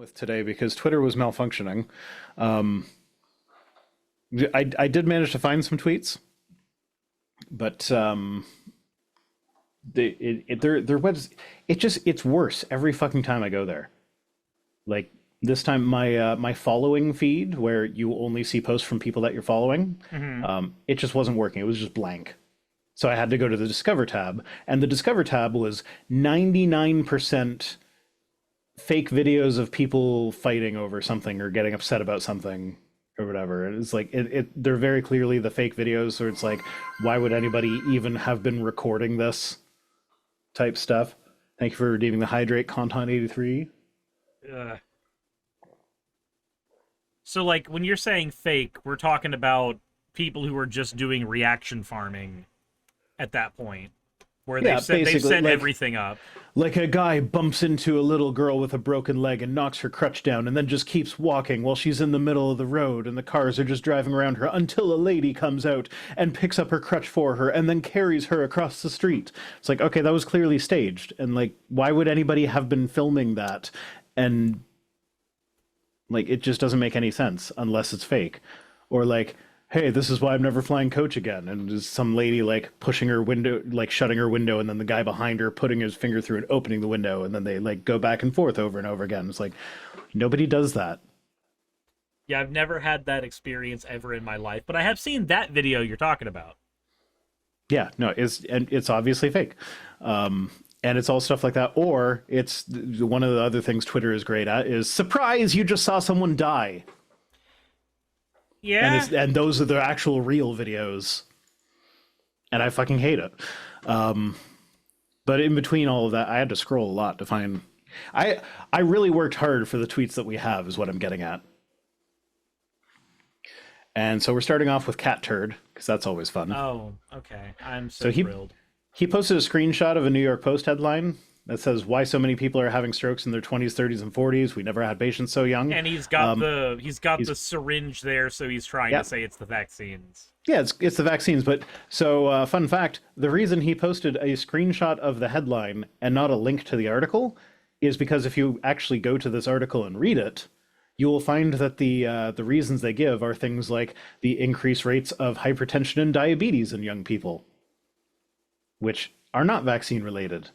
with today because Twitter was malfunctioning. Um, I did manage to find some tweets, but their webs it's worse every fucking time I go there. Like this time, my following feed where you only see posts from people that you're following, Hmm. it just wasn't working. It was just blank. So I had to go to the Discover tab, and the Discover tab was 99% fake videos of people fighting over something or getting upset about something or whatever. And it's like they're very clearly the fake videos, so it's like, why would anybody even have been recording this type stuff? Thank you for redeeming the hydrate content 83. Uh, so, like, when you're saying fake, we're talking about people who are just doing reaction farming at that point, where Yeah, they've basically, set everything up. like a guy bumps into a little girl with a broken leg and knocks her crutch down and then just keeps walking while she's in the middle of the road and the cars are just driving around her until a lady comes out and picks up her crutch for her and then carries her across the street. It's like, okay, that was clearly staged. And like, why would anybody have been filming that? And like, it just doesn't make any sense unless it's fake. Or like, hey, this is why I'm never flying coach again. And there's some lady like pushing her window, like shutting her window, and then the guy behind her putting his finger through and opening the window, and then they like go back and forth over and over again. It's like nobody does that. Yeah, I've never had that experience ever in my life, but I have seen that video you're talking about. Yeah, no, it's obviously fake. And it's all stuff like that. Or it's one of the other things Twitter is great at is surprise, you just saw someone die. Yeah. And those are the actual real videos. And I fucking hate it. But in between all of that, I had to scroll a lot to find. I really worked hard for the tweets that we have, is what I'm getting at. And so we're starting off with Cat Turd, because that's always fun. Oh, okay. I'm So thrilled. he posted a screenshot of a New York Post headline that says, "Why so many people are having strokes in their 20s, 30s, and 40s? We never had patients so young." And he's got he's- the syringe there, so he's trying Yeah. to say it's the vaccines. Yeah, it's the vaccines. But so, fun fact: the reason he posted a screenshot of the headline and not a link to the article is because if you actually go to this article and read it, you will find that the reasons they give are things like the increased rates of hypertension and diabetes in young people, which are not vaccine related,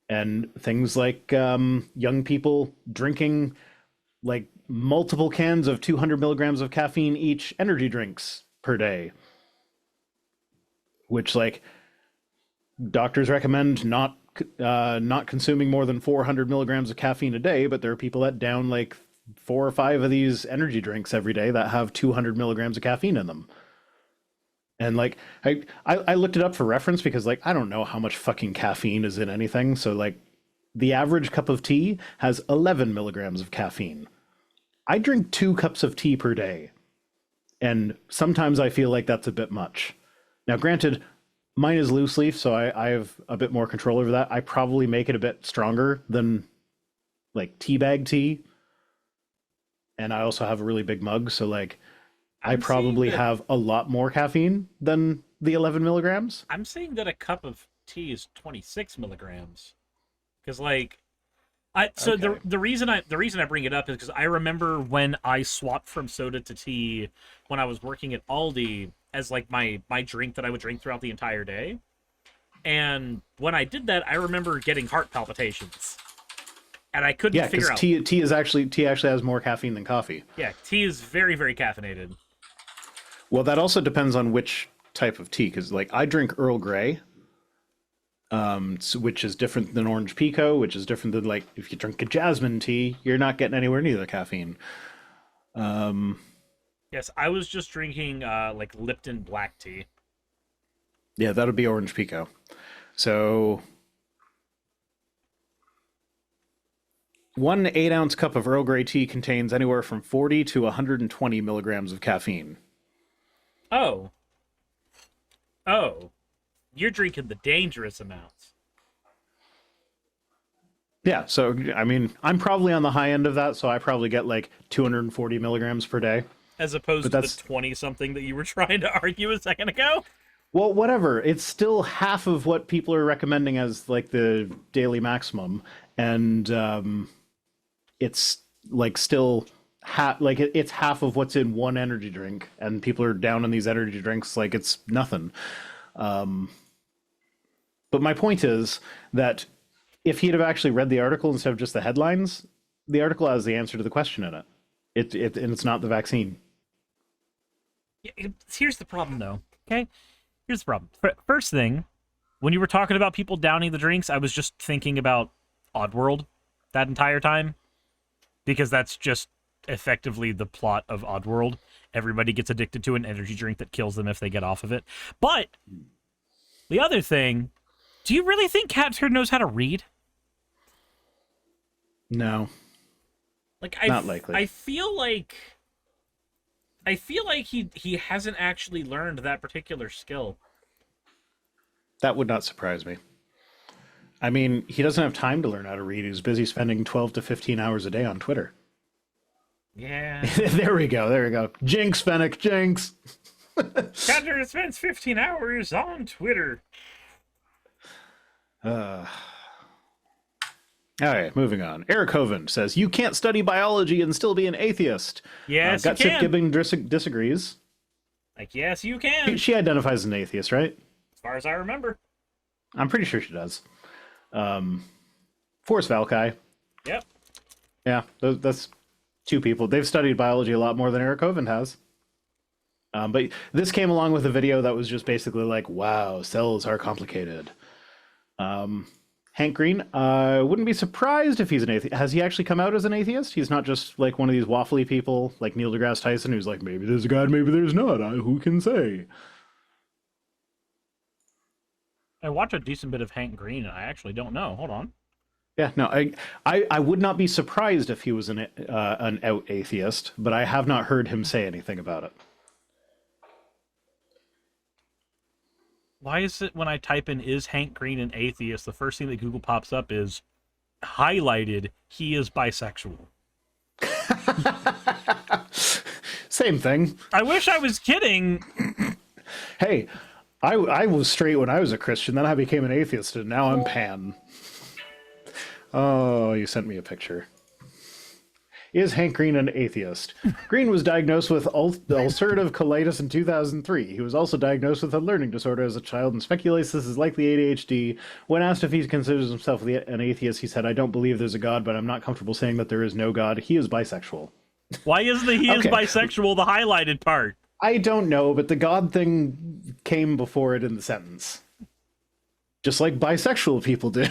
and things like young people drinking like multiple cans of 200 milligrams of caffeine each energy drinks per day, which like doctors recommend not consuming more than 400 milligrams of caffeine a day, but there are people that down like 4 or 5 of these energy drinks every day that have 200 milligrams of caffeine in them. And like I looked it up for reference because like I don't know how much fucking caffeine is in anything. So like the average cup of tea has 11 milligrams of caffeine. I drink 2 cups of tea per day. And sometimes I feel like that's a bit much. Now, granted, mine is loose leaf, so I have a bit more control over that. I probably make it a bit stronger than like tea bag tea. And I also have a really big mug, so like I I'm seeing probably that have a lot more caffeine than the 11 milligrams. I'm seeing that a cup of tea is 26 milligrams. Because like Okay. the reason I bring it up is because I remember when I swapped from soda to tea when I was working at Aldi as like my drink that I would drink throughout the entire day. And when I did that, I remember getting heart palpitations. And I couldn't Yeah, figure because out. tea actually has more caffeine than coffee. Yeah, tea is very, very caffeinated. Well, that also depends on which type of tea, because like I drink Earl Grey, which is different than orange pekoe, which is different than like if you drink a jasmine tea, you're not getting anywhere near the caffeine. Um, Yes, I was just drinking like Lipton black tea. yeah, that would be orange pekoe. So 1 8-ounce cup of Earl Grey tea contains anywhere from 40 to 120 milligrams of caffeine. Oh, oh, you're drinking the dangerous amounts. Yeah, so I mean, I'm probably on the high end of that, so I probably get like 240 milligrams per day. As But opposed to the that's 20 something that you were trying to argue a second ago. well, whatever. It's still half of what people are recommending as like the daily maximum, and it's like still like it's half of what's in one energy drink, and people are down on these energy drinks like it's nothing. But my point is that if he'd have actually read the article instead of just the headlines, the article has the answer to the question in it. And it's not the vaccine. Here's the problem, though. Okay, here's the problem. First thing, when you were talking about people downing the drinks, I was just thinking about Oddworld that entire time, because that's just effectively the plot of Oddworld. Everybody gets addicted to an energy drink that kills them if they get off of it. But the other thing, do you really think Cat Turd knows how to read? No. Like, not likely. I feel like he hasn't actually learned that particular skill. That would not surprise me. I mean, he doesn't have time to learn how to read. He's busy spending 12 to 15 hours a day on Twitter. Yeah. There we go. Jinx, Fennec, jinx. Cat Turd spends 15 hours on Twitter. All right, moving on. Eric Hovind says, you can't study biology and still be an atheist. Yes, you Gutsif can. Gibbon disagrees. Like, yes, you can. She identifies as an atheist, right? As far as I remember. I'm pretty sure she does. Forrest Valkai. Yep. Yeah, that's two people. They've studied biology a lot more than Eric Hovind has. But this came along with a video that was just basically like, wow, cells are complicated. Hank Green, I wouldn't be surprised if he's an atheist. Has he actually come out as an atheist? He's not just like one of these waffly people like Neil deGrasse Tyson who's like, maybe there's a God, maybe there's not. Who can say? I watch a decent bit of Hank Green, and I actually don't know. Hold on. Yeah, no, I would not be surprised if he was an out atheist, but I have not heard him say anything about it. Why is it when I type in "is Hank Green an atheist," the first thing that Google pops up is highlighted, he is bisexual. Same thing. I wish I was kidding. Hey, I was straight when I was a Christian, then I became an atheist, and now I'm pan. Oh, you sent me a picture. Is Hank Green an atheist? Green was diagnosed with ulcerative colitis in 2003. He was also diagnosed with a learning disorder as a child and speculates this is likely ADHD. When asked if he considers himself an atheist, he said, I don't believe there's a God, but I'm not comfortable saying that there is no God. He is bisexual. Why isn't the he is bisexual the highlighted part? I don't know, but the God thing came before it in the sentence. Just like bisexual people do.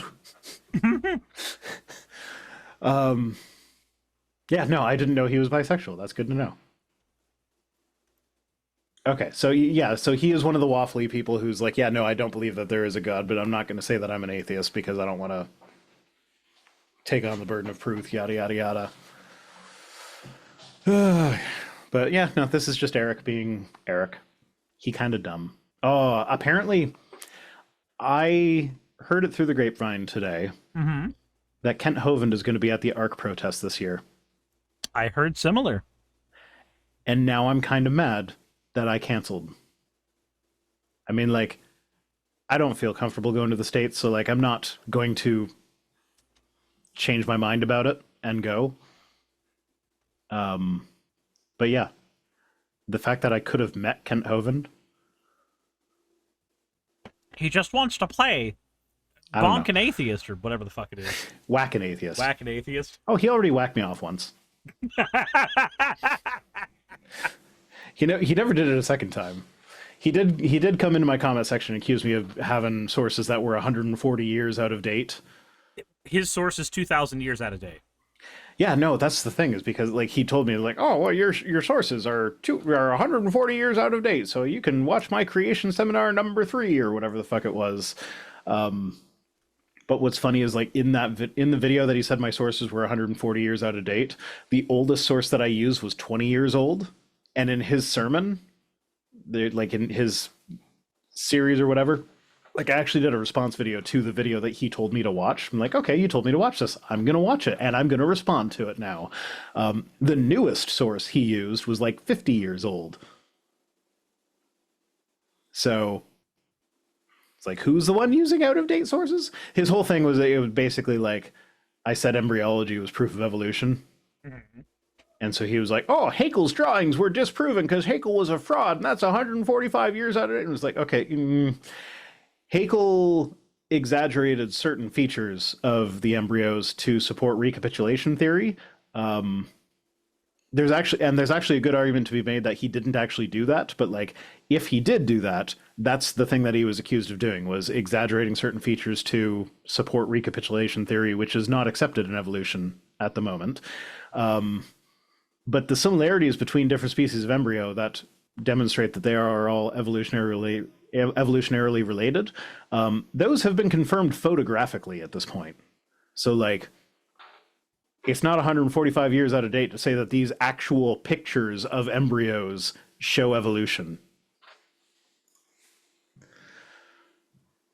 Yeah, no, I didn't know he was bisexual. That's good to know. Okay, so yeah, so he is one of the waffly people who's like, yeah, no, I don't believe that there is a God, but I'm not going to say that I'm an atheist because I don't want to take on the burden of proof, yada, yada, yada. But yeah, no, this is just Eric being Eric. He kind of dumb. Oh, apparently, I heard it through the grapevine today that Kent Hovind is going to be at the ARC protest this year. I heard similar. And now I'm kind of mad that I canceled. I mean, like, I don't feel comfortable going to the States, so, like, I'm not going to change my mind about it and go. But yeah, the fact that I could have met Kent Hovind. He just wants to play Bonk an Atheist, or whatever the fuck it is. Whack an Atheist. Whack an Atheist. Oh, he already whacked me off once. He never did it a second time. He did come into my comment section and accuse me of having sources that were 140 years out of date. His source is 2,000 years out of date. Yeah, no, that's the thing, is because like he told me like, oh, well, your sources are 140 years out of date, so you can watch my creation seminar number 3 or whatever the fuck it was. But what's funny is like in the video that he said my sources were 140 years out of date, the oldest source that I used was 20 years old, and in his sermon, like in his series or whatever, like I actually did a response video to the video that he told me to watch. I'm like, okay, you told me to watch this. I'm going to watch it, and I'm going to respond to it now. The newest source he used was like 50 years old. So it's like, who's the one using out-of-date sources? His whole thing was, it was basically like, I said embryology was proof of evolution. Mhm. And so he was like, oh, Haeckel's drawings were disproven because Haeckel was a fraud, and that's 145 years out of it. And it was like, okay, Haeckel exaggerated certain features of the embryos to support recapitulation theory. There's actually a good argument to be made that he didn't actually do that, but like if he did do that, that's the thing that he was accused of doing, was exaggerating certain features to support recapitulation theory, which is not accepted in evolution at the moment. But the similarities between different species of embryo that demonstrate that they are all evolutionarily related, those have been confirmed photographically at this point. So like, it's not 145 years out of date to say that these actual pictures of embryos show evolution.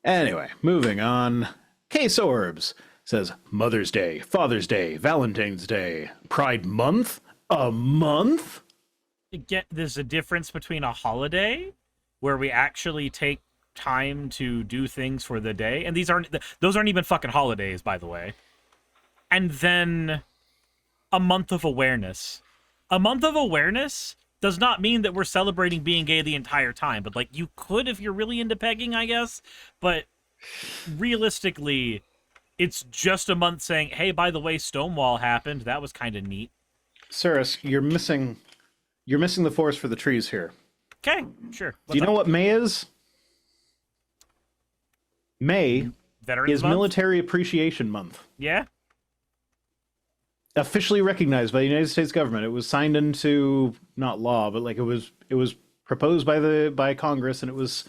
Anyway, moving on. Case Orbs says Mother's Day, Father's Day, Valentine's Day, Pride Month? A month? There's a difference between a holiday where we actually take time to do things for the day, and those aren't even fucking holidays, by the way. And then a month of awareness. A month of awareness does not mean that we're celebrating being gay the entire time, but like you could if you're really into pegging, I guess. But realistically, it's just a month saying, hey, by the way, Stonewall happened. That was kind of neat. Suris, you're missing the forest for the trees here. Okay, sure. Do you know what May is? May Veterans is Month? Military Appreciation Month. Yeah? Officially recognized by the United States government. It was signed into, not law, but like it was proposed by Congress, and it was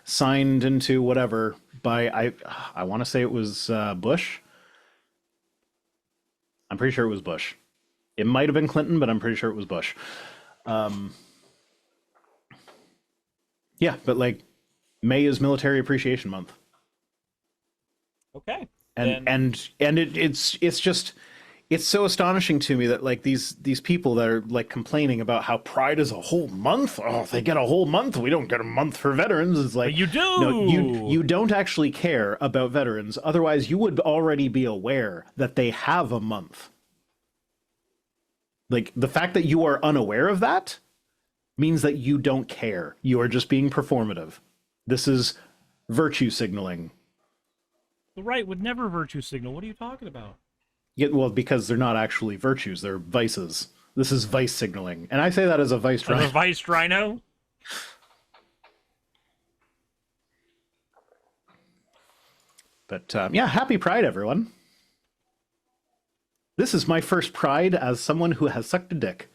signed into whatever by I want to say it was Bush. I'm pretty sure it was Bush. It might have been Clinton, but I'm pretty sure it was Bush. Yeah, but like May is Military Appreciation Month. Okay. And it's so astonishing to me that like these people that are like complaining about how Pride is a whole month. Oh, they get a whole month. We don't get a month for veterans. It's like, but you do. No, you don't actually care about veterans. Otherwise, you would already be aware that they have a month. Like, the fact that you are unaware of that means that you don't care. You are just being performative. This is virtue signaling. The right would never virtue signal. What are you talking about? Yeah, well, because they're not actually virtues. They're vices. This is vice signaling. And I say that as a vice rhino. As a vice rhino? But, yeah, happy Pride, everyone. This is my first Pride as someone who has sucked a dick.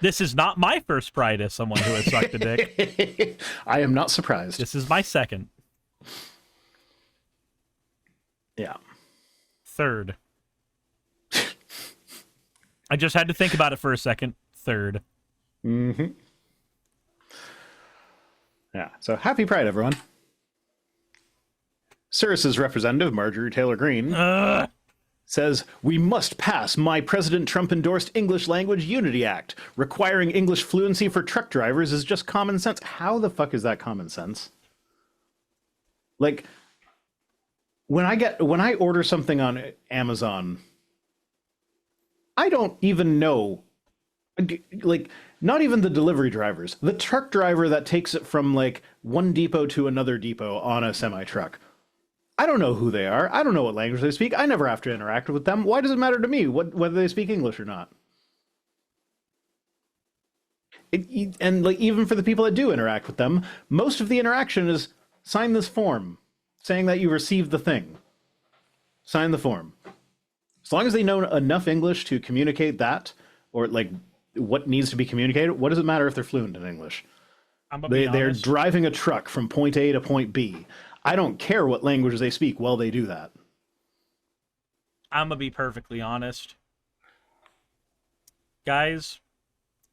This is not my first Pride as someone who has sucked a dick. I am not surprised. This is my second. Yeah. Third. I just had to think about it for a second. Third. Mm-hmm. Yeah, so happy Pride, everyone. Suris's representative, Marjorie Taylor Greene, says, we must pass my President Trump-endorsed English Language Unity Act. Requiring English fluency for truck drivers is just common sense. How the fuck is that common sense? Like, when I order something on Amazon, I don't even know, like, not even the delivery drivers, the truck driver that takes it from like one depot to another depot on a semi-truck. I don't know who they are. I don't know what language they speak. I never have to interact with them. Why does it matter to me whether they speak English or not? And like, even for the people that do interact with them, most of the interaction is sign this form saying that you received the thing. Sign the form. As long as they know enough English to communicate that, or like what needs to be communicated, what does it matter if they're fluent in English? They're driving a truck from point A to point B. I don't care what languages they speak while they do that. I'm gonna be perfectly honest. Guys,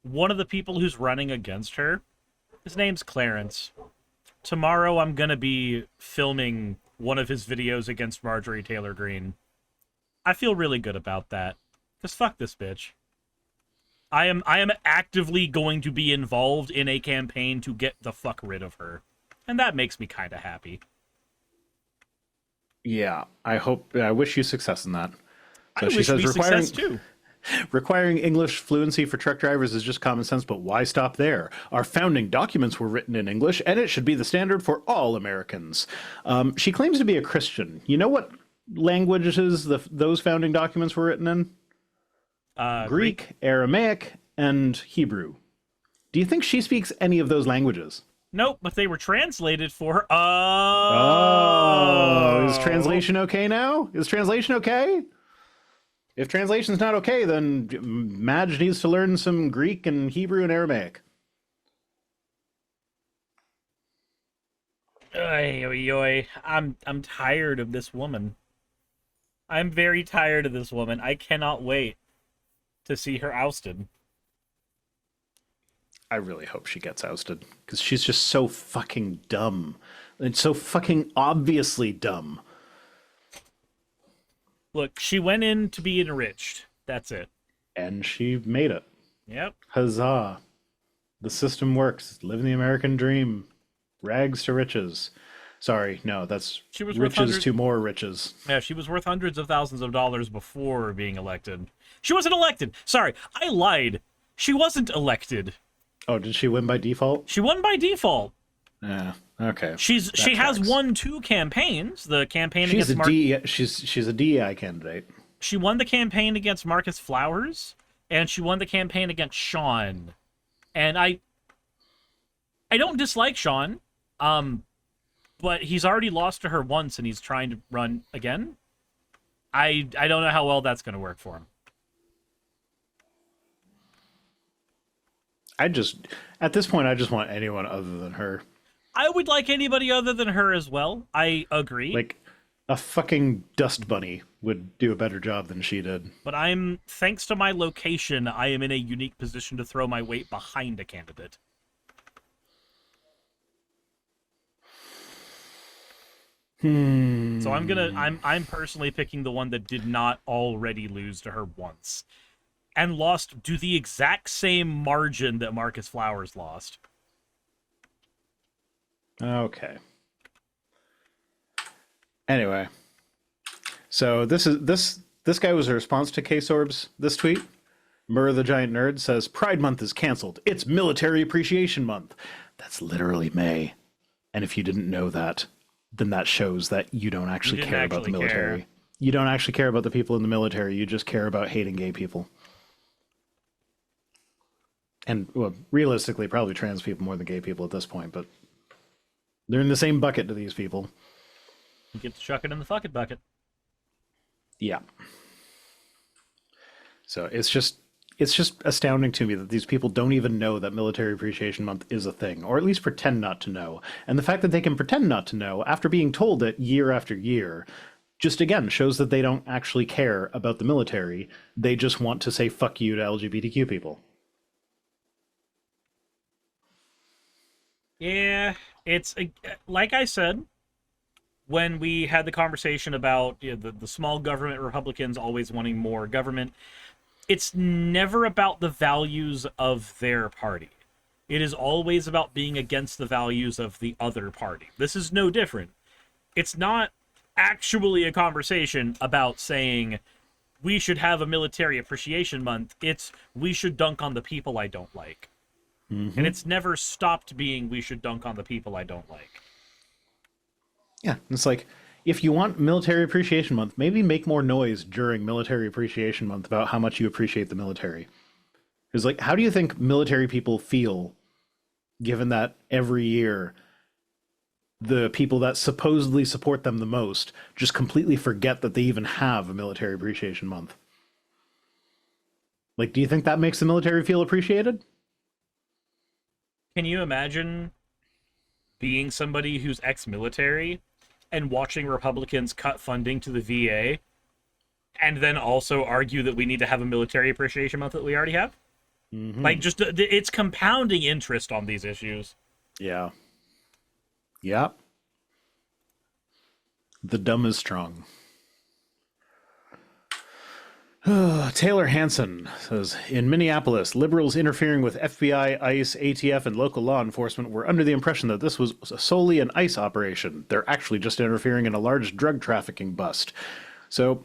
one of the people who's running against her, his name's Clarence. Tomorrow I'm gonna be filming one of his videos against Marjorie Taylor Greene. I feel really good about that. Because fuck this bitch. I am actively going to be involved in a campaign to get the fuck rid of her. And that makes me kind of happy. Yeah, I wish you success in that. I she wish says me success too. requiring English fluency for truck drivers is just common sense, but why stop there? Our founding documents were written in English, and it should be the standard for all Americans. She claims to be a Christian. You know what languages those founding documents were written in? Greek, Aramaic, and Hebrew. Do you think she speaks any of those languages? Nope, but they were translated for her. Oh, is translation okay now? Is translation okay? If translation's not okay, then Madge needs to learn some Greek and Hebrew and Aramaic. Oy, oy, oy. I'm tired of this woman. I'm very tired of this woman. I cannot wait to see her ousted. I really hope she gets ousted, because she's just so fucking dumb. And so fucking obviously dumb. Look, she went in to be enriched. That's it. And she made it. Yep. Huzzah. The system works. Living the American dream. Rags to riches. Sorry, no, that's She was riches to more riches. Yeah, she was worth hundreds of thousands of dollars before being elected. She wasn't elected. Sorry, I lied. She wasn't elected. Oh, did she win by default? She won by default. Yeah, okay. She That has tracks. won 2 campaigns. The campaign She's against she's a DEI candidate. She won the campaign against Marcus Flowers, and she won the campaign against Sean. And I don't dislike Sean, but he's already lost to her once, and he's trying to run again. I don't know how well that's going to work for him. At this point, I just want anyone other than her. I would like anybody other than her as well. I agree. Like, a fucking dust bunny would do a better job than she did. But thanks to my location, I am in a unique position to throw my weight behind a candidate. So I'm personally picking the one that did not already lose to her once. And lost to the exact same margin that Marcus Flowers lost. Okay. Anyway, so this guy was a response to K-Sorb's this tweet. Murr the Giant Nerd says, Pride Month is canceled. It's Military Appreciation Month. That's literally May. And if you didn't know that, then that shows that you don't actually care about the military. You don't actually care about the people in the military. You just care about hating gay people. And, well, realistically, probably trans people more than gay people at this point, but they're in the same bucket to these people. You get to chuck it in the fuck it bucket. Yeah. So it's just astounding to me that these people don't even know that Military Appreciation Month is a thing, or at least pretend not to know. And the fact that they can pretend not to know after being told it year after year just, again, shows that they don't actually care about the military. They just want to say fuck you to LGBTQ people. Yeah, it's like I said when we had the conversation about the small government Republicans always wanting more government. It's never about the values of their party. It is always about being against the values of the other party. This is no different. It's not actually a conversation about saying we should have a Military Appreciation Month. It's we should dunk on the people I don't like. Mm-hmm. And it's never stopped being we should dunk on the people I don't like. Yeah, it's like, if you want Military Appreciation Month, maybe make more noise during Military Appreciation Month about how much you appreciate the military. Because, like, how do you think military people feel, given that every year the people that supposedly support them the most just completely forget that they even have a Military Appreciation Month? Like, do you think that makes the military feel appreciated? Can you imagine being somebody who's ex-military and watching Republicans cut funding to the VA and then also argue that we need to have a Military Appreciation Month that we already have? Mm-hmm. Like, just it's compounding interest on these issues. Yeah. Yeah. The dumb is strong. Taylor Hansen says, in Minneapolis, liberals interfering with FBI, ICE, ATF, and local law enforcement were under the impression that this was solely an ICE operation. They're actually just interfering in a large drug trafficking bust. So,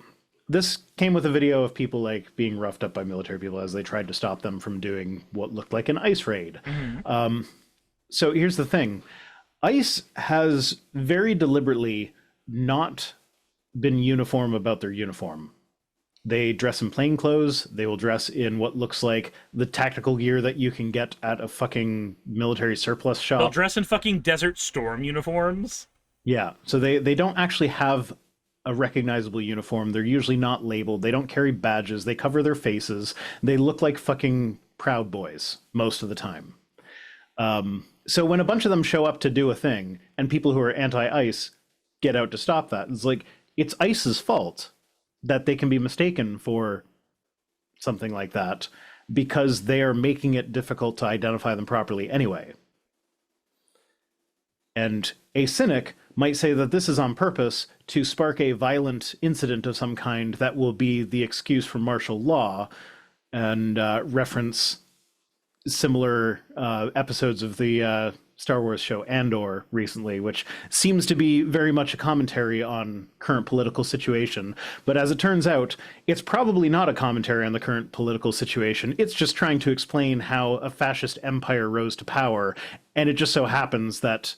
this came with a video of people like being roughed up by military people as they tried to stop them from doing what looked like an ice raid. Mm-hmm. So here's the thing. ICE has very deliberately not been uniform about their uniform. They dress in plain clothes. They will dress in what looks like the tactical gear that you can get at a fucking military surplus shop. They'll dress in fucking Desert Storm uniforms. Yeah, so they don't actually have a recognizable uniform. They're usually not labeled. They don't carry badges. They cover their faces. They look like fucking Proud Boys most of the time. So when a bunch of them show up to do a thing, and people who are anti-ICE get out to stop that, it's like, it's ICE's fault that they can be mistaken for something like that, because they are making it difficult to identify them properly anyway. And a cynic might say that this is on purpose to spark a violent incident of some kind that will be the excuse for martial law, and reference similar episodes of the Star Wars show Andor recently, which seems to be very much a commentary on current political situation. But as it turns out, it's probably not a commentary on the current political situation. It's just trying to explain how a fascist empire rose to power, and it just so happens that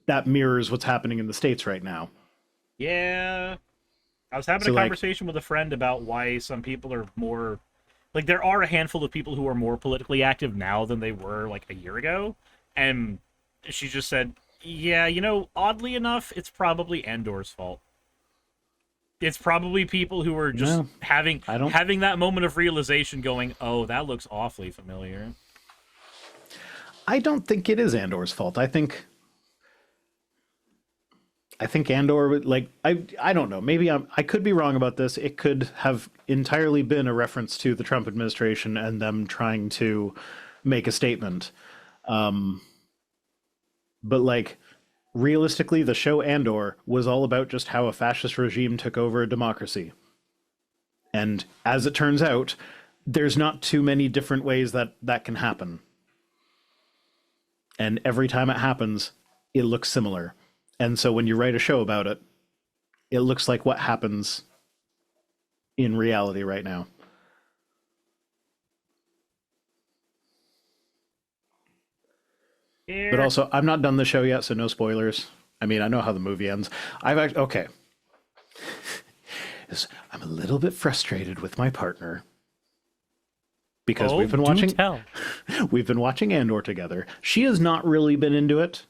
that mirrors what's happening in the States right now. Yeah. I was having a conversation with a friend about why some people are more... Like, there are a handful of people who are more politically active now than they were, like, a year ago. And she just said, yeah, you know, oddly enough, it's probably Andor's fault. It's probably people who are just having that moment of realization going, oh, that looks awfully familiar. I don't think it is Andor's fault. I think Andor, like, I don't know. Maybe I could be wrong about this. It could have entirely been a reference to the Trump administration and them trying to make a statement. But like, realistically, the show Andor was all about just how a fascist regime took over a democracy. And as it turns out, there's not too many different ways that that can happen. And every time it happens, it looks similar. And so when you write a show about it, it looks like what happens in reality right now. Here. But also, I'm not done the show yet, so no spoilers. I mean, I know how the movie ends. Okay. I'm a little bit frustrated with my partner because we've been watching Andor together. She has not really been into it,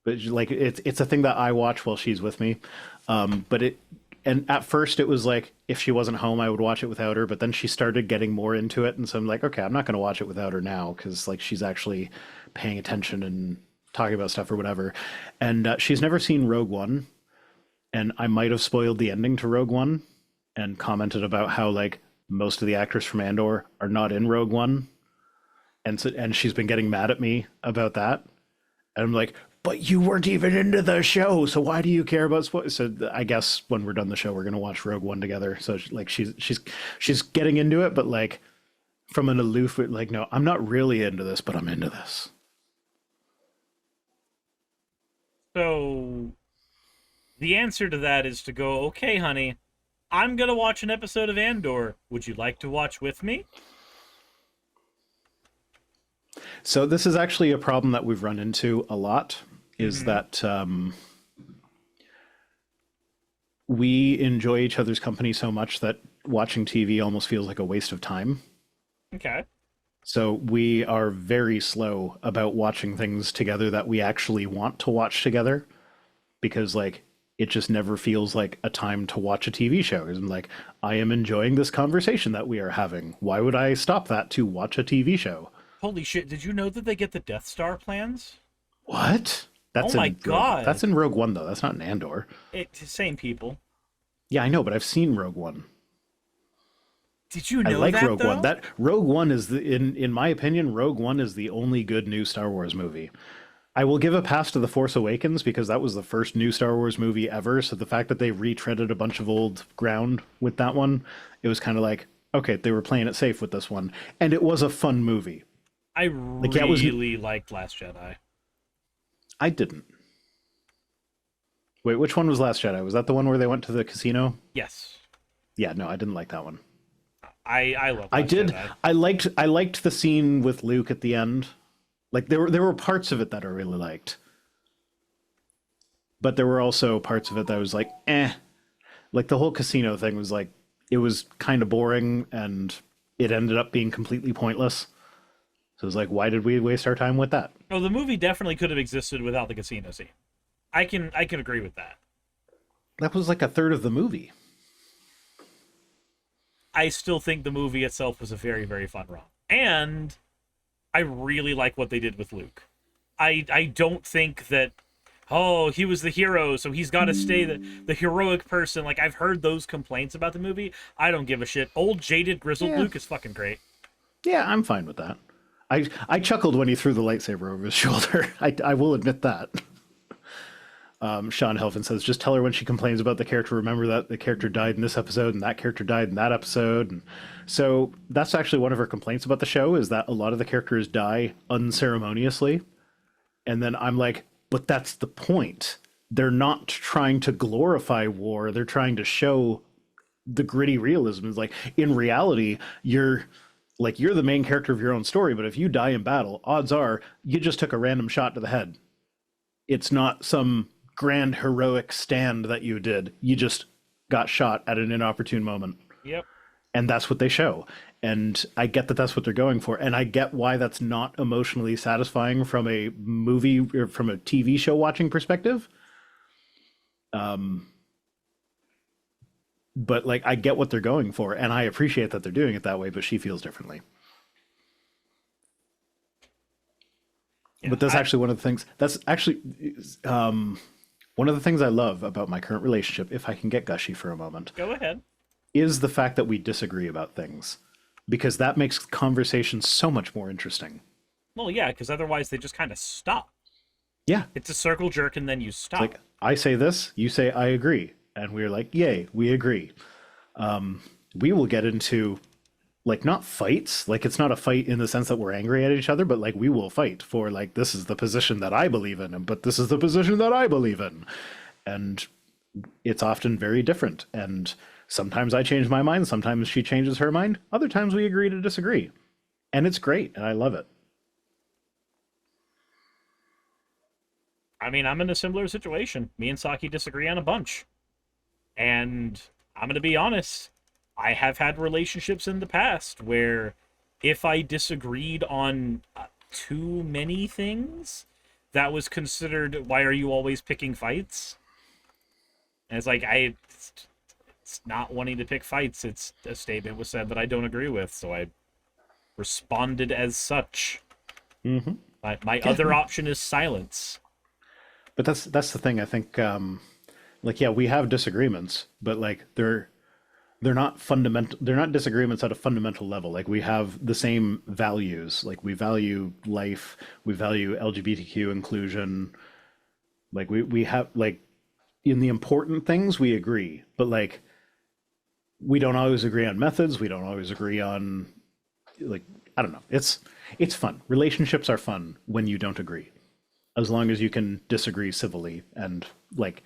but like it's a thing that I watch while she's with me. And at first it was like, if she wasn't home, I would watch it without her. But then she started getting more into it. And so I'm like, okay, I'm not going to watch it without her now. Cause like, she's actually paying attention and talking about stuff or whatever. And she's never seen Rogue One. And I might have spoiled the ending to Rogue One and commented about how like most of the actors from Andor are not in Rogue One. And she's been getting mad at me about that. And I'm like, but you weren't even into the show, so why do you care about spoilers? So I guess when we're done the show, we're gonna watch Rogue One together. So like she's getting into it, but like from an aloof, like, no, I'm not really into this, but I'm into this. So the answer to that is to go, okay, honey, I'm gonna watch an episode of Andor. Would you like to watch with me? So this is actually a problem that we've run into a lot, is that we enjoy each other's company so much that watching TV almost feels like a waste of time. Okay. So we are very slow about watching things together that we actually want to watch together, because like it just never feels like a time to watch a TV show. I'm like, I am enjoying this conversation that we are having. Why would I stop that to watch a TV show? Holy shit, did you know that they get the Death Star plans? What? That's oh my god. That's in Rogue One, though. That's not in Andor. It's the same people. Yeah, I know, but I've seen Rogue One. Did you know I like that, Rogue though? One. That Rogue One is in my opinion, Rogue One is the only good new Star Wars movie. I will give a pass to The Force Awakens because that was the first new Star Wars movie ever. So the fact that they retreaded a bunch of old ground with that one, it was kind of like, okay, they were playing it safe with this one, and it was a fun movie. I really liked Last Jedi. I didn't. Wait, which one was Last Jedi? Was that the one where they went to the casino? Yes. Yeah, no, I didn't like that one. I love I Last did. Jedi. I liked the scene with Luke at the end. Like there were parts of it that I really liked, but there were also parts of it that was like, eh. Like the whole casino thing was like, it was kind of boring, and it ended up being completely pointless. So it was like, why did we waste our time with that? Oh, the movie definitely could have existed without the casino scene. I can agree with that. That was like a third of the movie. I still think the movie itself was a very, very fun romp. And I really like what they did with Luke. I don't think that, oh, he was the hero, so he's got to stay the heroic person. Like, I've heard those complaints about the movie. I don't give a shit. Old, jaded, grizzled Yeah. Luke is fucking great. Yeah, I'm fine with that. I chuckled when he threw the lightsaber over his shoulder. I will admit that. Sean Helfin says, just tell her when she complains about the character, remember that the character died in this episode and that character died in that episode. And so that's actually one of her complaints about the show, is that a lot of the characters die unceremoniously. And then I'm like, but that's the point. They're not trying to glorify war. They're trying to show the gritty realism. Is like, in reality, you're the main character of your own story, but if you die in battle, odds are you just took a random shot to the head. It's not some grand heroic stand that you did. You just got shot at an inopportune moment. Yep. And that's what they show. And I get that that's what they're going for. And I get why that's not emotionally satisfying from a movie or from a TV show watching perspective. But like, I get what they're going for, and I appreciate that they're doing it that way, but she feels differently. Yeah, But that's actually one of the things, one of the things I love about my current relationship, if I can get gushy for a moment, Go ahead. is the fact that we disagree about things, because that makes conversations so much more interesting. Well, yeah, because otherwise they just kind of stop. Yeah. It's a circle jerk, and then you stop. Like, I say this, you say I agree, and we're like, yay, we agree. We will get into, like, not fights, like it's not a fight in the sense that we're angry at each other, but like we will fight for, like, this is the position that I believe in, but this is the position that I believe in. And it's often very different. And sometimes I change my mind, sometimes she changes her mind, other times we agree to disagree. And it's great, and I love it. I mean, I'm in a similar situation. Me and Saki disagree on a bunch. And I'm going to be honest, I have had relationships in the past where if I disagreed on too many things, that was considered, why are you always picking fights? And it's like, it's not wanting to pick fights. It's a statement was said that I don't agree with, so I responded as such. Mm-hmm. My other option is silence. But that's the thing. I think, like, yeah, we have disagreements, but like they're not fundamental. They're not disagreements at a fundamental level. Like, we have the same values. Like, we value life. We value LGBTQ inclusion. Like, we have, like, in the important things we agree, but like we don't always agree on methods. We don't always agree on, like, I don't know. It's fun. Relationships are fun when you don't agree, as long as you can disagree civilly and like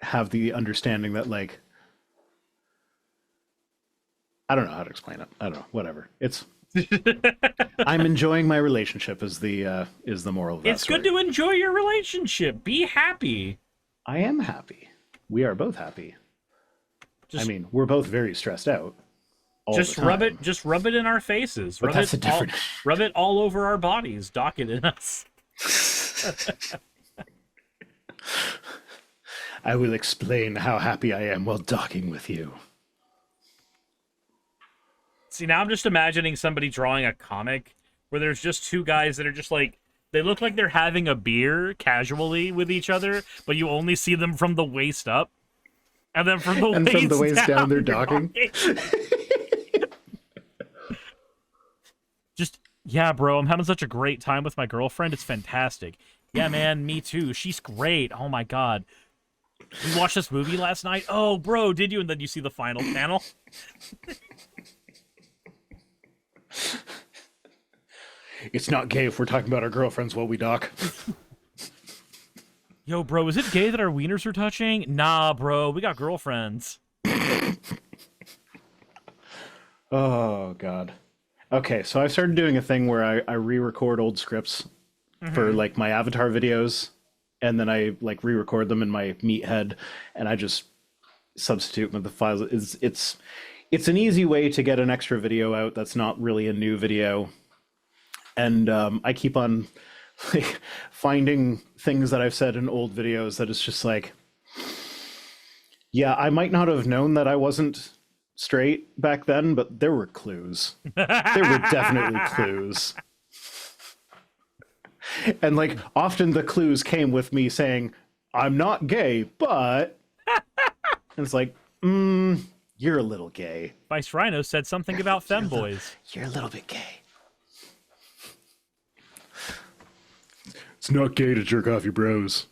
have the understanding that, like, I don't know how to explain it. I don't know. Whatever. It's I'm enjoying my relationship is the moral of that It's story. good to enjoy your relationship. Be happy. I am happy. We are both happy. Just, I mean, we're both very stressed out. Just rub it. Just rub it in our faces. But that's a different. Rub it all over our bodies. Dock it in us. I will explain how happy I am while docking with you. See, now I'm just imagining somebody drawing a comic where there's just two guys that are just like, they look like they're having a beer casually with each other, but you only see them from the waist up. And then from the waist down they're docking. Just, yeah, bro, I'm having such a great time with my girlfriend. It's fantastic. Yeah, man, me too. She's great. Oh my god. We watched this movie last night. Oh, bro, did you? And then you see the final panel. It's not gay if we're talking about our girlfriends while we dock. Yo, bro, is it gay that our wieners are touching? Nah, bro, we got girlfriends. Oh God. Okay, so I started doing a thing where I re-record old scripts for like my avatar videos, and then I like re-record them in my meathead, and I just substitute with the files. It's an easy way to get an extra video out that's not really a new video, and I keep on like finding things that I've said in old videos that it's just like, yeah, I might not have known that I wasn't straight back then, but there were clues. There were definitely clues. And like often the clues came with me saying, I'm not gay, but and it's like, you're a little gay. Vice Rhino said something about femboys. You're a little bit gay. It's not gay to jerk off your bros.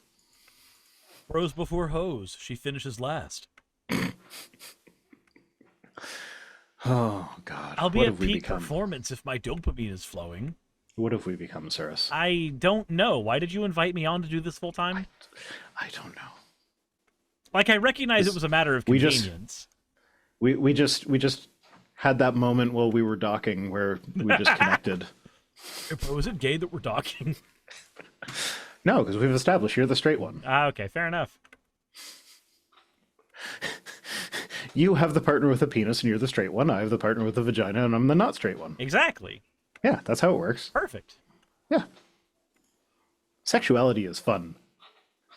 Bros before hoes. She finishes last. Oh, God. I'll be at peak performance if my dopamine is flowing. What have we become, Suris? I don't know. Why did you invite me on to do this full time? I don't know. Like, I recognize it was a matter of convenience. We just had that moment while we were docking where we just connected. Bro, is it gay that we're docking? No, because we've established you're the straight one. Ah, okay, fair enough. You have the partner with a penis and you're the straight one. I have the partner with a vagina and I'm the not straight one. Exactly. Yeah, that's how it works. Perfect. Yeah. Sexuality is fun.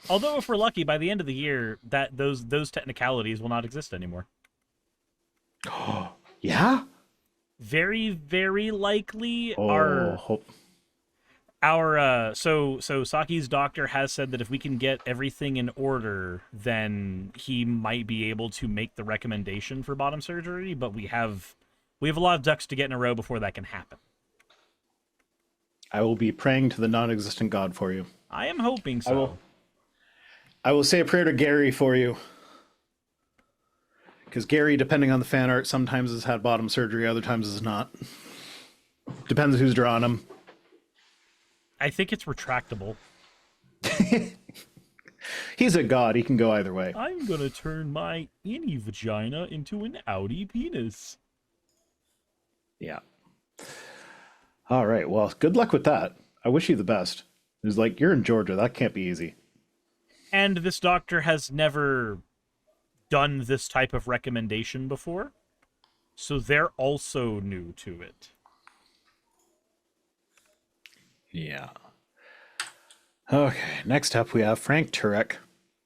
Although, if we're lucky, by the end of the year, that those technicalities will not exist anymore. Oh, yeah? Very, very likely. Oh, So Saki's doctor has said that if we can get everything in order, then he might be able to make the recommendation for bottom surgery, but we have a lot of ducks to get in a row before that can happen. I will be praying to the non-existent God for you. I am hoping so. I will say a prayer to Gary for you. Because Gary, depending on the fan art, sometimes has had bottom surgery, other times has not. Depends who's drawing him. I think it's retractable. He's a god. He can go either way. I'm gonna turn my innie vagina into an outie penis. Yeah. All right. Well, good luck with that. I wish you the best. It's like, you're in Georgia. That can't be easy. And this doctor has never done this type of recommendation before, so they're also new to it. Yeah. Okay, next up we have Frank Turek,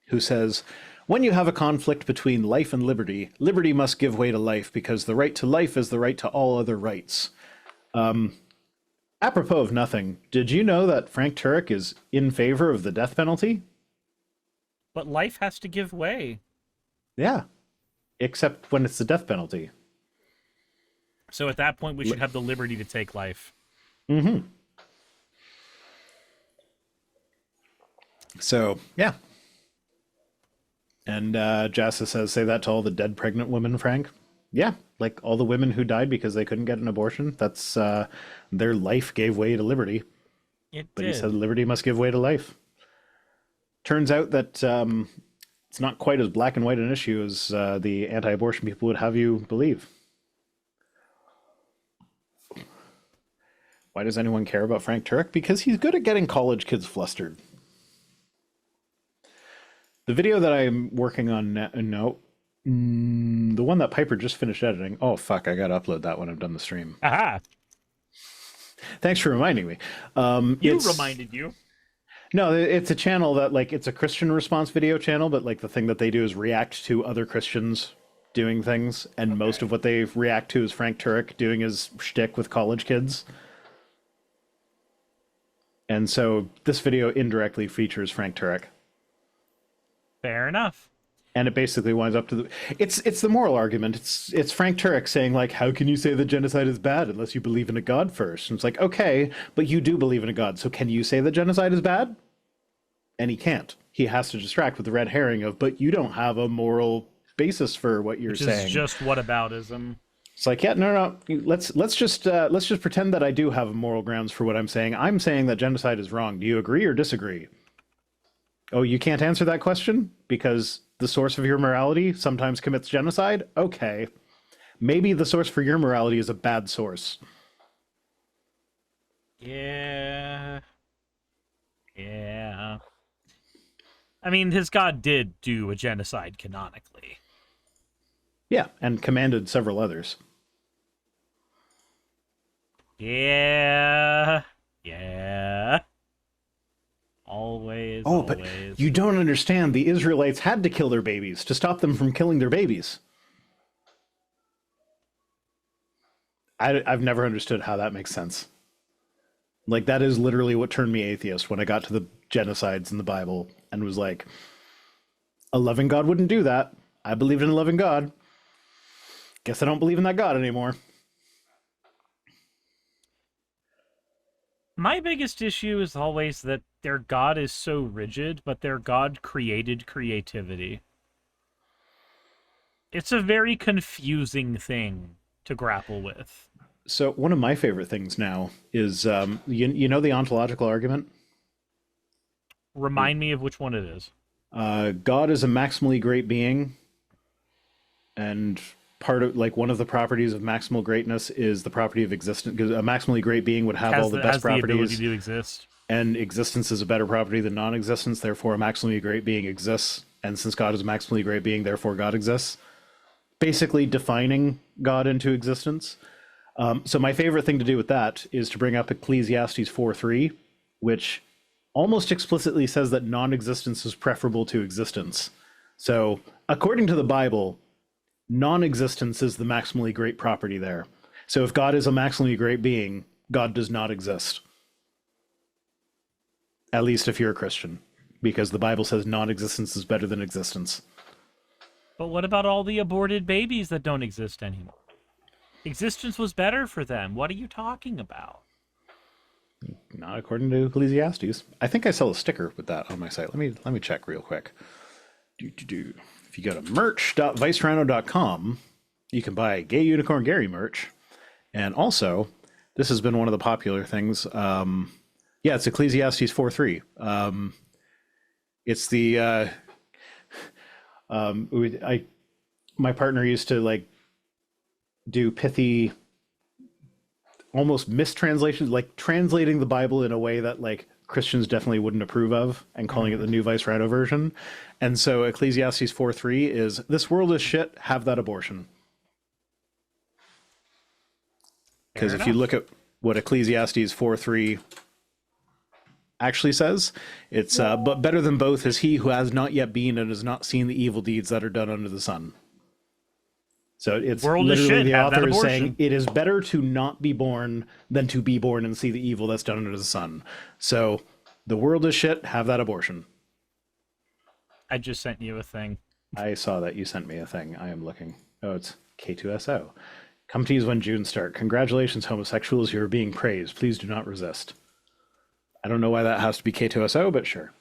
who says, when you have a conflict between life and liberty, liberty must give way to life because the right to life is the right to all other rights. Apropos of nothing, did you know that Frank Turek is in favor of the death penalty? But life has to give way. Yeah, except when it's the death penalty. So at that point, we should have the liberty to take life. Mm-hmm. So, yeah. And Jassa says, say that to all the dead pregnant women, Frank. Yeah, like all the women who died because they couldn't get an abortion. That's their life gave way to liberty. But he said liberty must give way to life. Turns out that it's not quite as black and white an issue as the anti-abortion people would have you believe. Why does anyone care about Frank Turek? Because he's good at getting college kids flustered. The video that I'm working on now, the one that Piper just finished editing. Oh, fuck, I gotta upload that when I've done the stream. Aha! Thanks for reminding me. Reminded you. No, it's a channel that, like, it's a Christian response video channel, but, like, the thing that they do is react to other Christians doing things, and most of what they react to is Frank Turek doing his shtick with college kids. And so this video indirectly features Frank Turek. Fair enough. And it basically winds up to the... It's the moral argument. It's Frank Turek saying, like, how can you say that genocide is bad unless you believe in a god first? And it's like, okay, but you do believe in a god, so can you say that genocide is bad? And he can't. He has to distract with the red herring of, but you don't have a moral basis for what you're saying. It's just whataboutism. It's like, yeah, no. Let's just pretend that I do have moral grounds for what I'm saying. I'm saying that genocide is wrong. Do you agree or disagree? Oh, you can't answer that question because the source of your morality sometimes commits genocide? Okay. Maybe the source for your morality is a bad source. Yeah. Yeah. I mean, his god did do a genocide canonically. Yeah, and commanded several others. Yeah. Yeah. Always, Oh, but always. you don't understand. The Israelites had to kill their babies to stop them from killing their babies. I've never understood how that makes sense. Like, that is literally what turned me atheist when I got to the genocides in the Bible and was like, a loving God wouldn't do that. I believed in a loving God. Guess I don't believe in that God anymore. My biggest issue is always that their god is so rigid, but their god created creativity. It's a very confusing thing to grapple with. So one of my favorite things now is, you know the ontological argument? Remind me of which one it is. God is a maximally great being, and part of like one of the properties of maximal greatness is the property of existence. Because a maximally great being would have all the best has the ability properties, to exist. and existence is a better property than non-existence. Therefore, a maximally great being exists, and since God is a maximally great being, therefore God exists. Basically, defining God into existence. So my favorite thing to do with that is to bring up Ecclesiastes 4:3, which almost explicitly says that non-existence is preferable to existence. So according to the Bible, non-existence is the maximally great property there. So if God is a maximally great being, God does not exist. At least if you're a Christian, because the Bible says non-existence is better than existence. But what about all the aborted babies that don't exist anymore? Existence was better for them. What are you talking about? Not according to Ecclesiastes. I think I sell a sticker with that on my site. Let me check real quick. If you go to merch.vicerhino.com, you can buy Gay Unicorn Gary merch. And also, this has been one of the popular things. Yeah, it's Ecclesiastes 4:3. It's the my partner used to like do pithy, almost mistranslations, like translating the Bible in a way that like Christians definitely wouldn't approve of and calling it the New Vice Rhino version. And so Ecclesiastes 4:3 is, this world is shit, have that abortion. Because if you look at what Ecclesiastes 4:3 actually says, it's but better than both is he who has not yet been and has not seen the evil deeds that are done under the sun. So it's World is literally shit, the have that author is abortion. saying it is better to not be born than to be born and see the evil that's done under the sun. So the world is shit, have that abortion. I just sent you a thing. I saw that you sent me a thing. I am looking. Oh, it's K2SO. Come to use when June start. Congratulations, homosexuals. You are being praised. Please do not resist. I don't know why that has to be K2SO, but sure.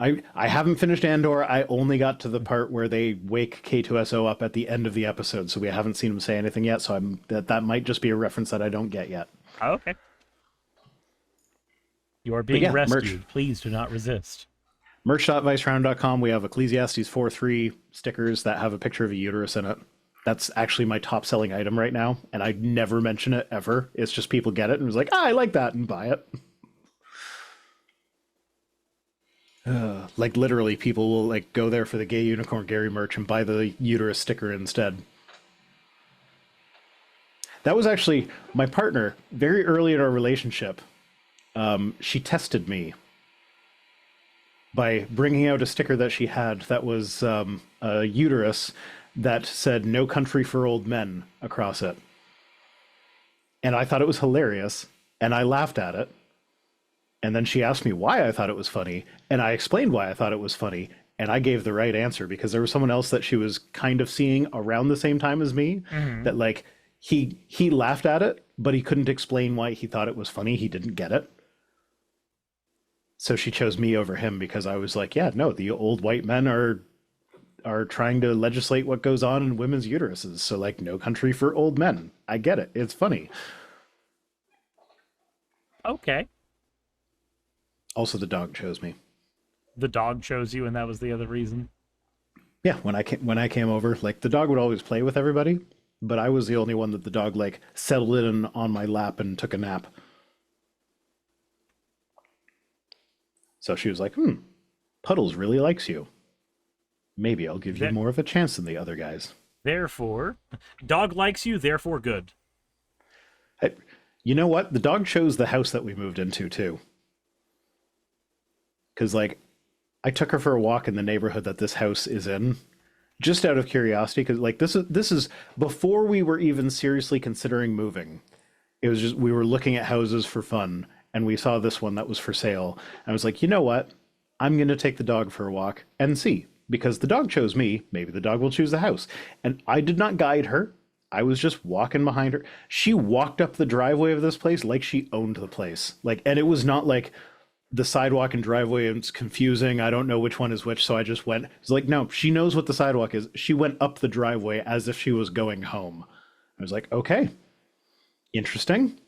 I haven't finished Andor. I only got to the part where they wake K2SO up at the end of the episode, so we haven't seen him say anything yet. So that might just be a reference that I don't get yet. Oh, okay. You are being rescued. Merch. Please do not resist. Merch.viceround.com. We have Ecclesiastes 4:3 stickers that have a picture of a uterus in it. That's actually my top selling item right now, and I never mention it ever. It's just people get it and was like, I like that, and buy it. Like literally people will like go there for the Gay Unicorn Gary merch and buy the uterus sticker instead. That was actually my partner very early in our relationship. She tested me by bringing out a sticker that she had that was a uterus that said "No Country for Old Men" across it. And I thought it was hilarious, and I laughed at it. And then she asked me why I thought it was funny, and I explained why I thought it was funny, and I gave the right answer because there was someone else that she was kind of seeing around the same time as me that like he laughed at it, but he couldn't explain why he thought it was funny. He didn't get it. So she chose me over him because I was like, yeah, no, the old white men are trying to legislate what goes on in women's uteruses. So like, no country for old men. I get it. It's funny. Okay. Also, the dog chose me. the dog chose you, and that was the other reason. Yeah, when I came over, like the dog would always play with everybody, but I was the only one that the dog like settled in on my lap and took a nap. So she was like, Puddles really likes you. Maybe I'll give you That, more of a chance than the other guys. therefore, dog likes you, therefore good. Hey, you know what? The dog chose the house that we moved into too. Because like, I took her for a walk in the neighborhood that this house is in, just out of curiosity. Because like this is before we were even seriously considering moving. It was just we were looking at houses for fun, and we saw this one that was for sale. I was like, you know what? I'm going to take the dog for a walk and see. Because the dog chose me, maybe the dog will choose the house. And I did not guide her. I was just walking behind her. She walked up the driveway of this place like she owned the place. Like, and it was not like the sidewalk and driveway, and it's confusing. I don't know which one is which, so I just went. It's like, no, she knows what the sidewalk is. She went up the driveway as if she was going home. I was like, okay, interesting.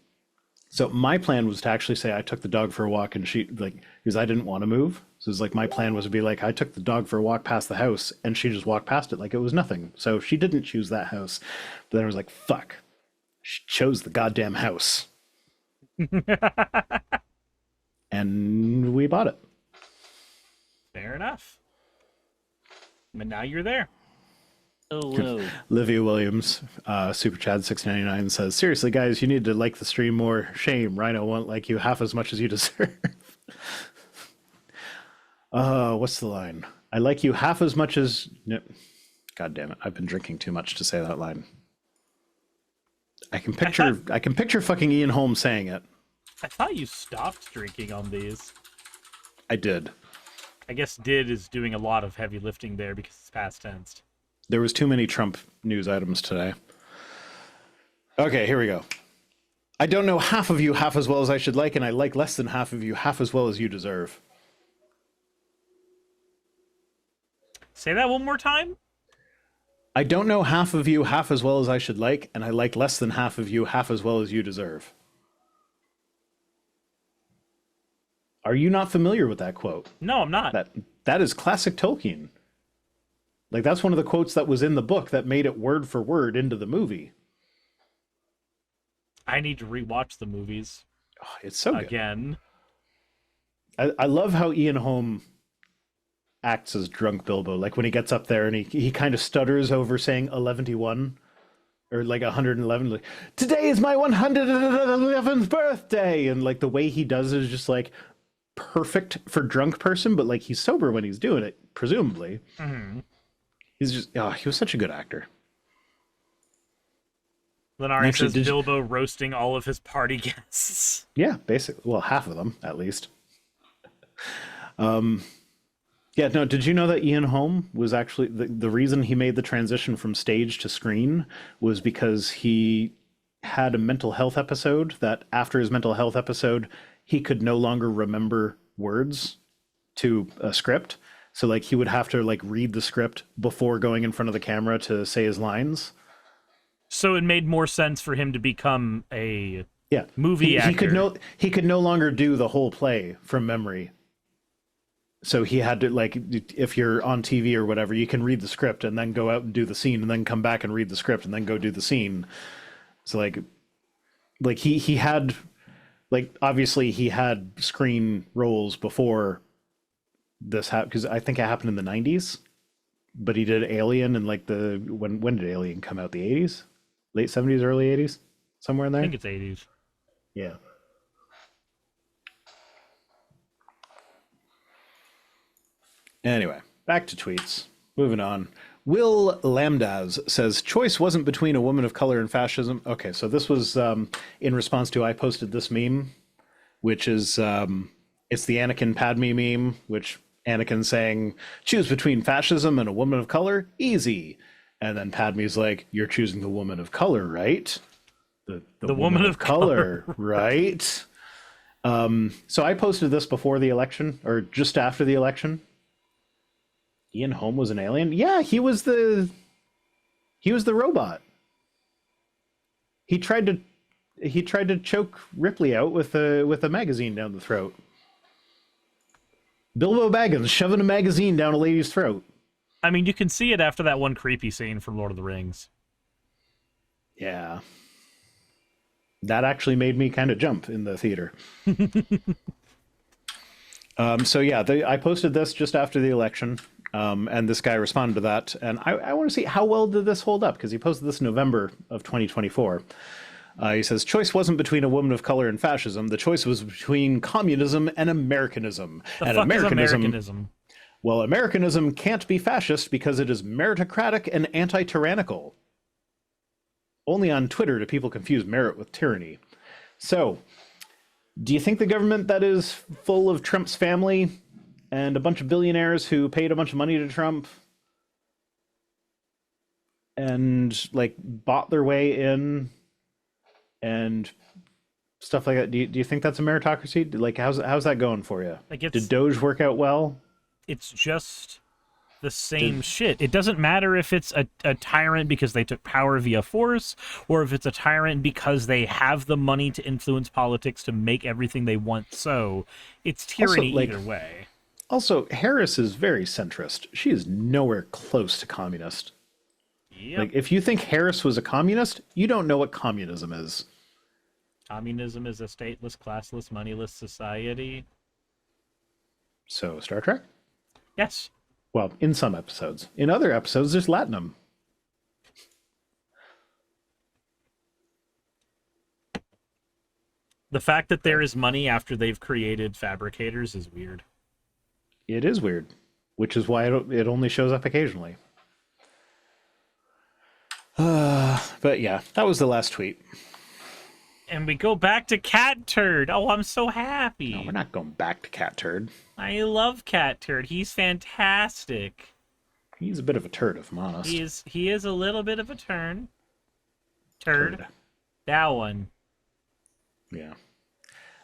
So my plan was to actually say I took the dog for a walk, and she like, because I didn't want to move. So it's like my plan was to be like, I took the dog for a walk past the house, and she just walked past it like it was nothing. So she didn't choose that house. But then I was like, fuck, she chose the goddamn house. And we bought it. Fair enough. But now you're there. Hello. Livia Williams, Super Chad 699 says, seriously, guys, you need to like the stream more. Shame, Rhino won't like you half as much as you deserve. What's the line? I like you half as much as... No. God damn it, I've been drinking too much to say that line. I can picture fucking Ian Holmes saying it. I thought you stopped drinking on these. I did. I guess did is doing a lot of heavy lifting there because it's past tense. There was too many Trump news items today. Okay, here we go. I don't know half of you half as well as I should like, and I like less than half of you half as well as you deserve. Say that one more time? I don't know half of you half as well as I should like, and I like less than half of you half as well as you deserve. Are you not familiar with that quote? No, I'm not. That is classic Tolkien. Like, that's one of the quotes that was in the book that made it word for word into the movie. I need to rewatch the movies. Oh, it's so good. Again. I love how Ian Holm acts as drunk Bilbo. Like, when he gets up there and he kind of stutters over saying 11-1 or like 111. Like, today is my 111th birthday. And like the way he does it is just like perfect for drunk person, but like he's sober when he's doing it, presumably. Mm-hmm. He's just, he was such a good actor. Lenari says Bilbo roasting all of his party guests. Yeah, basically. Well, half of them, at least. Yeah, no, did you know that Ian Holm was actually, the reason he made the transition from stage to screen was because he had a mental health episode that after his mental health episode, he could no longer remember words to a script. So like he would have to like read the script before going in front of the camera to say his lines. So it made more sense for him to become a movie actor. He could no longer do the whole play from memory. So he had to, like, if you're on TV or whatever, you can read the script and then go out and do the scene and then come back and read the script and then go do the scene. So like he had, like, obviously he had screen roles before this happened, because I think it happened in the 90s, but he did Alien and like when did Alien come out? The 80s? Late 70s, early 80s? Somewhere in there? I think it's 80s. Yeah. Anyway, back to tweets. Moving on. Will Lambdaz says, choice wasn't between a woman of color and fascism. Okay, so this was in response to I posted this meme, which is, it's the Anakin Padme meme, which Anakin saying, choose between fascism and a woman of color? Easy. And then Padme's like, you're choosing the woman of color, right? The woman of color, right? So I posted this before the election, or just after the election. Ian Holm was an alien? Yeah, he was the robot. He tried to choke Ripley out with a magazine down the throat. Bilbo Baggins shoving a magazine down a lady's throat. I mean, you can see it after that one creepy scene from Lord of the Rings. Yeah. That actually made me kind of jump in the theater. So yeah, I posted this just after the election, and this guy responded to that. And I want to see how well did this hold up, because he posted this in November of 2024. He says, choice wasn't between a woman of color and fascism. The choice was between communism and Americanism. The fuck is Americanism? Well, Americanism can't be fascist because it is meritocratic and anti-tyrannical. Only on Twitter do people confuse merit with tyranny. So, do you think the government that is full of Trump's family and a bunch of billionaires who paid a bunch of money to Trump and like bought their way in and stuff like that, do you think that's a meritocracy? Like, how's that going for you? Like, did Doge work out well? It's just the same shit. It doesn't matter if it's a tyrant because they took power via force, or if it's a tyrant because they have the money to influence politics to make everything they want so. It's tyranny Also, either way. Also, Harris is very centrist. She is nowhere close to communist. Yep. Like, if you think Harris was a communist, you don't know what communism is. Communism is a stateless, classless, moneyless society. So, Star Trek? Yes. Well, in some episodes. In other episodes, there's Latinum. The fact that there is money after they've created fabricators is weird. It is weird, which is why it only shows up occasionally. But yeah, that was the last tweet. And we go back to Cat Turd. Oh, I'm so happy. No, we're not going back to Cat Turd. I love Cat Turd. He's fantastic. He's a bit of a turd, if I'm honest. He is a little bit of a turd. That one. Yeah.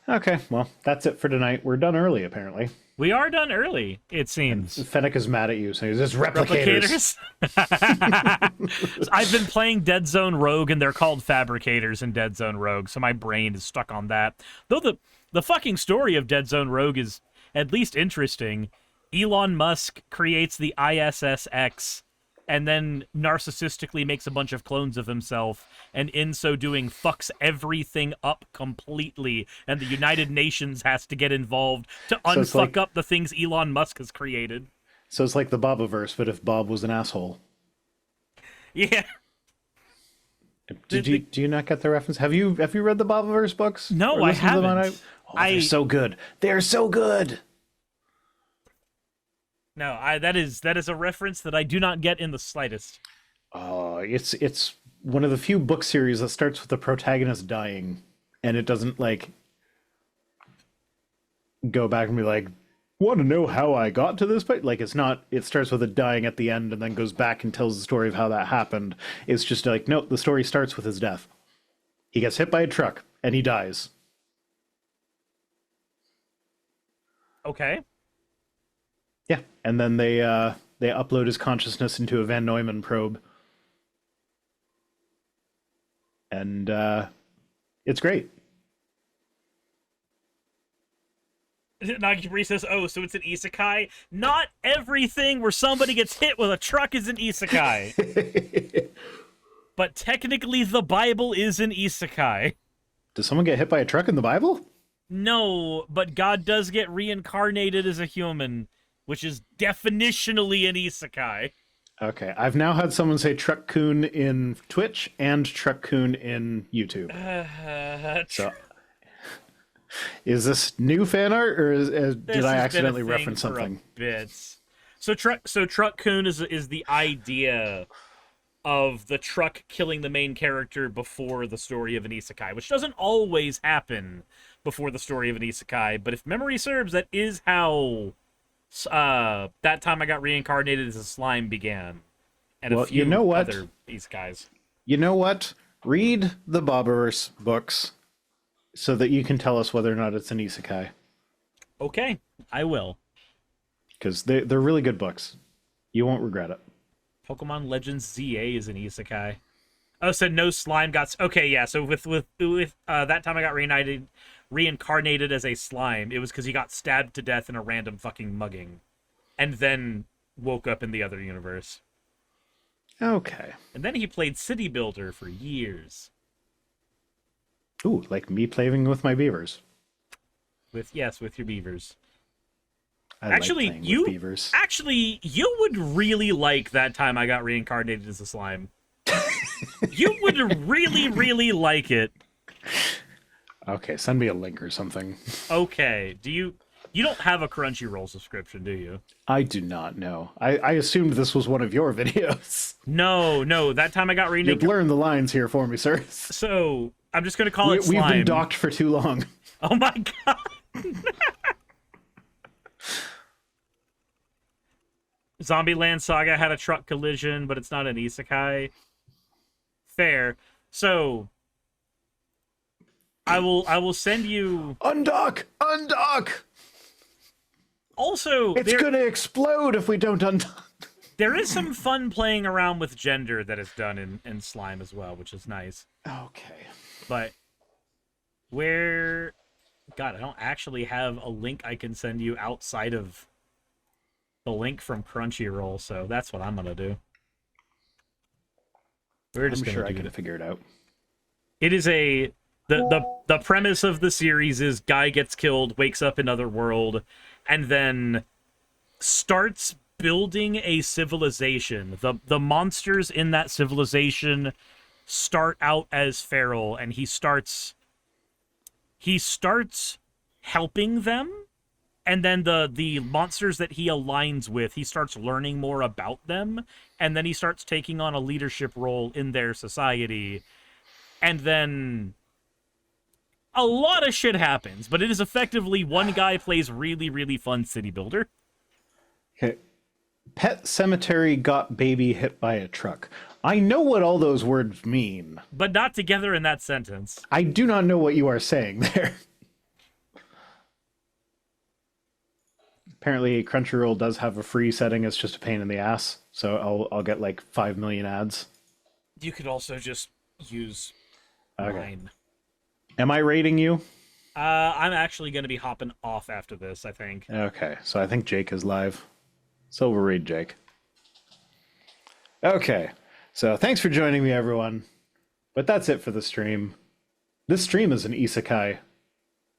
Okay, well, that's it for tonight. We're done early, apparently. We are done early, it seems. Fennec is mad at you, saying, "This replicators." I've been playing Dead Zone Rogue, and they're called fabricators in Dead Zone Rogue, so my brain is stuck on that. Though the fucking story of Dead Zone Rogue is at least interesting. Elon Musk creates the ISSX and then narcissistically makes a bunch of clones of himself, and in so doing fucks everything up completely, and the United Nations has to get involved to unfuck up the things Elon Musk has created. So it's like the Bobaverse, but if Bob was an asshole. Yeah. Do you not get the reference? Have you read the Bobaverse books? No, I haven't. They're so good. They're so good. No, that is a reference that I do not get in the slightest. It's one of the few book series that starts with the protagonist dying, and it doesn't like go back and be like, want to know how I got to this point? Like, it's not. It starts with a dying at the end and then goes back and tells the story of how that happened. It's just like, no, the story starts with his death. He gets hit by a truck and he dies. Okay. Yeah, and then they upload his consciousness into a Van Neumann probe, and it's great. Nagibri says, "Oh, so it's an isekai? Not everything where somebody gets hit with a truck is an isekai, but technically the Bible is an isekai." Does someone get hit by a truck in the Bible? No, but God does get reincarnated as a human, which is definitionally an isekai. Okay, I've now had someone say Truck-kun in Twitch and Truck-kun in YouTube. So, is this new fan art, or did I accidentally reference something? Bits. So Truck-kun is the idea of the truck killing the main character before the story of an isekai, which doesn't always happen before the story of an isekai, but if memory serves, that is how That Time I Got Reincarnated as a Slime began. And a few other isekais. You know what? Read the Bobaverse books so that you can tell us whether or not it's an isekai. Okay, I will. Because they're really good books. You won't regret it. Pokemon Legends ZA is an isekai. Oh, so no slime got... Okay, yeah, so with That Time I Got reincarnated as a slime, it was because he got stabbed to death in a random fucking mugging, and then woke up in the other universe. Okay. And then he played City Builder for years. Ooh, like me playing with my beavers. With your beavers. I Actually, like playing with beavers. Actually, you would really like that time I got reincarnated as a slime. You would really, really like it. Okay, send me a link or something. Okay, you don't have a Crunchyroll subscription, do you? I do not know. I assumed this was one of your videos. No, that time I got You're reincarnated. blurring the lines here for me, sir. So, I'm just gonna call it We've slime. been docked for too long. Oh my god! Zombieland Saga had a truck collision, but it's not an isekai. Fair. So, I will send you... Undock! Undock! Also, It's gonna explode if we don't undock. there is some fun playing around with gender that is done in Slime as well, which is nice. Okay. But where... God, I don't actually have a link I can send you outside of the link from Crunchyroll, so that's what I'm gonna do. We're just I'm gonna sure do I can it. figure it out. It is the premise of the series is guy gets killed, wakes up in other world, and then starts building a civilization. The monsters in that civilization start out as feral, and he starts helping them, and then the monsters that he aligns with, he starts learning more about them, and then he starts taking on a leadership role in their society, and then a lot of shit happens, but it is effectively one guy plays really, really fun city builder. Okay. Pet cemetery got baby hit by a truck. I know what all those words mean. But not together in that sentence. I do not know what you are saying there. Apparently, Crunchyroll does have a free setting. It's just a pain in the ass. So I'll get like 5 million ads. You could also just use mine. Am I rating you? I'm actually going to be hopping off after this, I think. Okay, so I think Jake is live. So we'll read Jake. Okay, so thanks for joining me, everyone. But that's it for the stream. This stream is an isekai.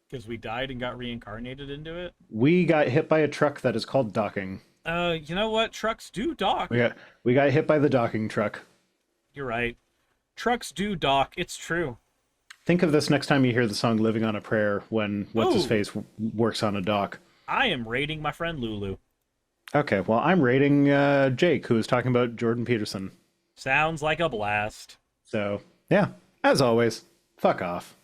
Because we died and got reincarnated into it? We got hit by a truck that is called docking. You know what? Trucks do dock. We got hit by the docking truck. You're right. Trucks do dock. It's true. Think of this next time you hear the song Living on a Prayer when What's-His-Face works on a dock. I am rating my friend Lulu. Okay, well, I'm rating Jake, who is talking about Jordan Peterson. Sounds like a blast. So, yeah, as always, fuck off.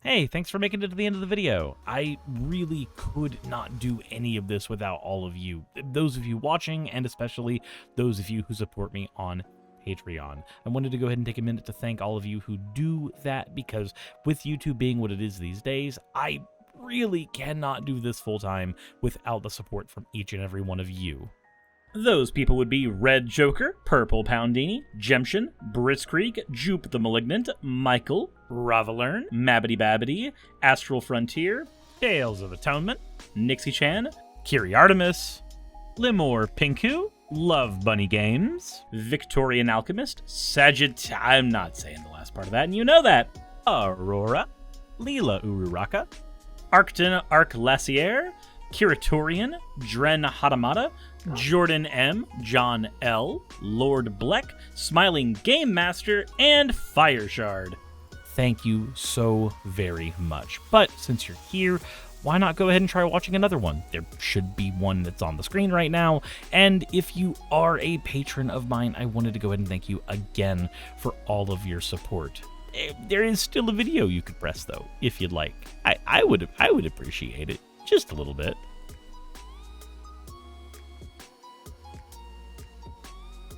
Hey, thanks for making it to the end of the video. I really could not do any of this without all of you. Those of you watching, and especially those of you who support me on Patreon. I wanted to go ahead and take a minute to thank all of you who do that, because with YouTube being what it is these days, I really cannot do this full-time without the support from each and every one of you. Those people would be Red Joker, Purple Poundini, Jemshin, Britzkrieg, Jupe the Malignant, Michael, Ravalern, Mabbity Babbity, Astral Frontier, Tales of Atonement, Nixie Chan, Kiri Artemis, Limor Pinku, Love Bunny Games, Victorian Alchemist, I'm not saying the last part of that, and you know that, Aurora, Leela Ururaka, Arcton Arclacier, Kiratorian, Dren Hadamata, Jordan M, John L, Lord Bleck, Smiling Game Master, and Fireshard. Thank you so very much. But since you're here, why not go ahead and try watching another one? There should be one that's on the screen right now. And if you are a patron of mine, I wanted to go ahead and thank you again for all of your support. There is still a video you could press though, if you'd like. I would appreciate it just a little bit.